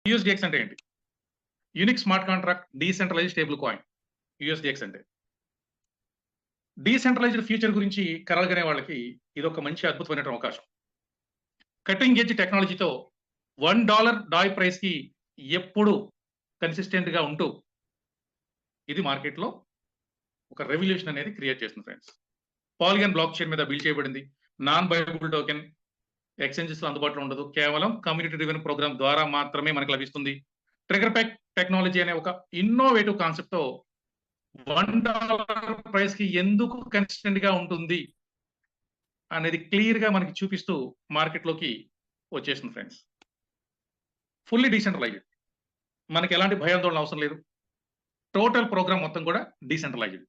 యూఎస్డిఎక్స్ అంటే ఏంటి? Unique smart contract decentralised stable coin. USDX అంటే. డీసెంట్రలైజ్డ్ ఫ్యూచర్ గురించి కలలుగనే వాళ్ళకి ఇదొక మంచి అద్భుతమైనటువంటి అవకాశం. కటింగ్ ఎడ్జ్ టెక్నాలజీతో $1 డాయ్ ప్రైస్‌కి ఎప్పుడు కన్సిస్టెంట్‌గా ఉంటూ ఇది మార్కెట్‌లో ఒక రెవల్యూషన్ అనేది క్రియేట్ చేస్తుంది ఫ్రెండ్స్. పాలిగాన్ బ్లాక్ చైన్ మీద బిల్డ్ చేయబడింది. నాన్ బైబుల్ టోకెన్ ఎక్స్‌చేంజెస్‌లో అందుబాటులో ఉండదు. కేవలం కమ్యూనిటీ డ్రివెన్ ప్రోగ్రామ్ ద్వారా మాత్రమే మనకు లభిస్తుంది. ట్రిగర్ ప్యాక్ టెక్నాలజీ అనే ఒక ఇన్నోవేటివ్ కాన్సెప్ట్‌తో $1 ప్రైస్‌కి ఎందుకు కన్సిస్టెంట్‌గా ఉంటుంది అనేది క్లియర్‌గా మనకి చూపిస్తూ మార్కెట్‌లోకి వచ్చేసింది ఫ్రెండ్స్. Fully decentralised. మనకి ఎలాంటి భయాందోళన అవసరం లేదు. టోటల్ ప్రోగ్రామ్ మొత్తం కూడా డీసెంట్రలైజ్డ్.